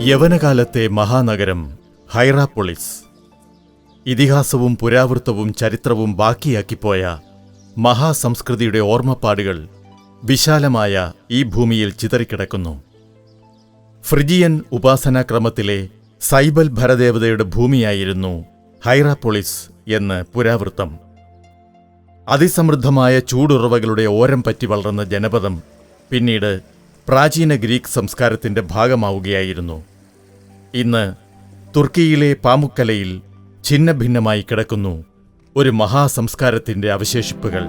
യവനകാലത്തെ മഹാനഗരം ഹൈറാപ്പൊളിസ്. ഇതിഹാസവും പുരാവൃത്തവും ചരിത്രവും ബാക്കിയാക്കിപ്പോയ മഹാസംസ്കൃതിയുടെ ഓർമ്മപ്പാടുകൾ വിശാലമായ ഈ ഭൂമിയിൽ ചിതറിക്കിടക്കുന്നു. ഫ്രിജിയൻ ഉപാസനാക്രമത്തിലെ സൈബൽ ഭരദേവതയുടെ ഭൂമിയായിരുന്നു ഹൈറാപ്പൊളിസ് എന്ന് പുരാവൃത്തം. അതിസമൃദ്ധമായ ചൂടുറവകളുടെ ഓരം പറ്റി വളർന്ന ജനപദം പിന്നീട് പ്രാചീന ഗ്രീക്ക് സംസ്കാരത്തിന്റെ ഭാഗമാവുകയായിരുന്നു. ഇന്ന് തുർക്കിയിലെ പാമുക്കലയിൽ ഛിന്നഭിന്നമായി കിടക്കുന്നു ഒരു മഹാസംസ്കാരത്തിന്റെ അവശേഷിപ്പുകൾ.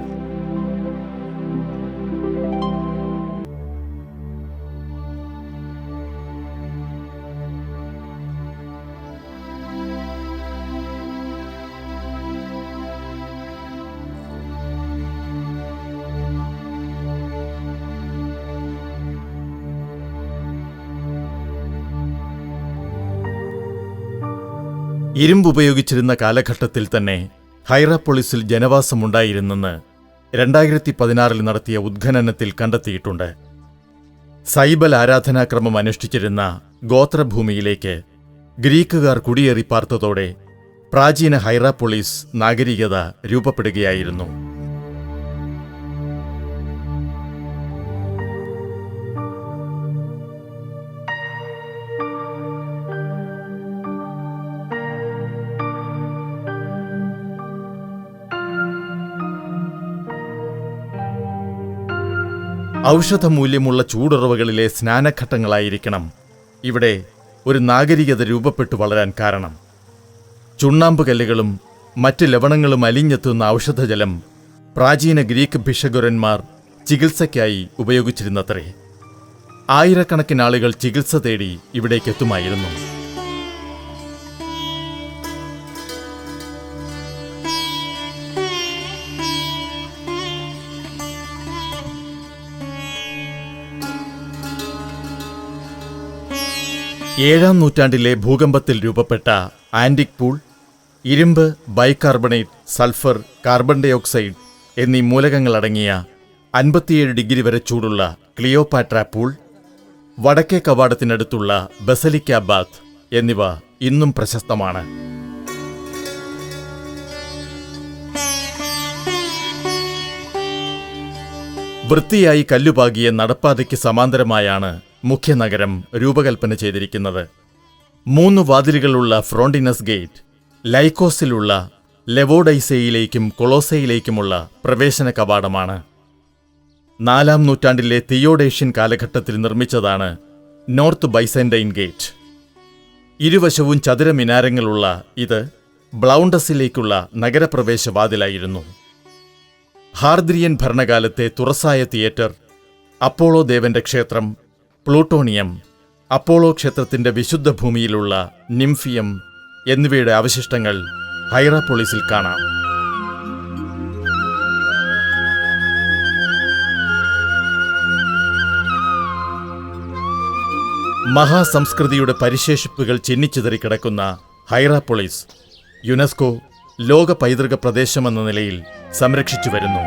ഇരുമ്പുപയോഗിച്ചിരുന്ന കാലഘട്ടത്തിൽ തന്നെ ഹൈറാപ്പൊളിസിൽ ജനവാസമുണ്ടായിരുന്നെന്ന് 2016 നടത്തിയ ഉദ്ഖനനത്തിൽ കണ്ടെത്തിയിട്ടുണ്ട്. സൈബൽ ആരാധനാക്രമം അനുഷ്ഠിച്ചിരുന്ന ഗോത്രഭൂമിയിലേക്ക് ഗ്രീക്കുകാർ കുടിയേറി പാർത്തതോടെ പ്രാചീന ഹൈറാപ്പൊളിസ് നാഗരികത രൂപപ്പെടുകയായിരുന്നു. ഔഷധമൂല്യമുള്ള ചൂടുറവകളിലെ സ്നാനഘട്ടങ്ങളായിരിക്കണം ഇവിടെ ഒരു നാഗരികത രൂപപ്പെട്ടു വളരാൻ കാരണം. ചുണ്ണാമ്പുകല്ലുകളും മറ്റ് ലവണങ്ങളും അലിഞ്ഞെത്തുന്ന ഔഷധജലം പ്രാചീന ഗ്രീക്ക് ഭിഷഗ്വരന്മാർ ചികിത്സയ്ക്കായി ഉപയോഗിച്ചിരുന്നത്രേ. ആയിരക്കണക്കിന് ആളുകൾ ചികിത്സ തേടി ഇവിടേക്കെത്തുമായിരുന്നു. ഏഴാം നൂറ്റാണ്ടിലെ ഭൂകമ്പത്തിൽ രൂപപ്പെട്ട ആന്റിക് പൂൾ, ഇരുമ്പ്, ബൈകാർബണേറ്റ്, സൾഫർ, കാർബൺ ഡയോക്സൈഡ് എന്നീ മൂലകങ്ങളടങ്ങിയ 57 ഡിഗ്രി വരെ ചൂടുള്ള ക്ലിയോപാട്ര പൂൾ, വടക്കേ കവാടത്തിനടുത്തുള്ള ബസലിക്ക ബാത്ത് എന്നിവ ഇന്നും പ്രശസ്തമാണ്. വൃത്തിയായി കല്ലുപാകിയ നടപ്പാതയ്ക്ക് സമാന്തരമായാണ് മുഖ്യനഗരം രൂപകൽപ്പന ചെയ്തിരിക്കുന്നത്. 3 വാതിലുകളുള്ള ഫ്രോണ്ടിനസ് ഗേറ്റ് ലൈക്കോസിലുള്ള ലെവോഡൈസയിലേക്കും കൊളോസയിലേക്കുമുള്ള പ്രവേശന കവാടമാണ്. 4-ാം നൂറ്റാണ്ടിലെ തിയോഡേഷ്യൻ കാലഘട്ടത്തിൽ നിർമ്മിച്ചതാണ് നോർത്ത് ബൈസന്റൈൻ ഗേറ്റ്. ഇരുവശവും ചതുരമിനാരങ്ങളുള്ള ഇത് ബ്ലൗണ്ടസിലേക്കുള്ള നഗരപ്രവേശ വാതിലായിരുന്നു. ഹാർദ്രിയൻ ഭരണകാലത്തെ തുറസായ തിയേറ്റർ, അപ്പോളോ ദേവന്റെ ക്ഷേത്രം, പ്ലൂട്ടോണിയം, അപ്പോളോ ക്ഷേത്രത്തിന്റെ വിശുദ്ധ ഭൂമിയിലുള്ള നിംഫിയം എന്നിവയുടെ അവശിഷ്ടങ്ങൾ ഹൈറാപ്പൊളിസിൽ കാണാം. മഹാസംസ്കൃതിയുടെ പരിശേഷിപ്പുകൾ ചിന്നിച്ചിതറിക്കിടക്കുന്ന ഹൈറാപ്പൊളിസ് യുനെസ്കോ ലോക പൈതൃക പ്രദേശമെന്ന നിലയിൽ സംരക്ഷിച്ചു വരുന്നു.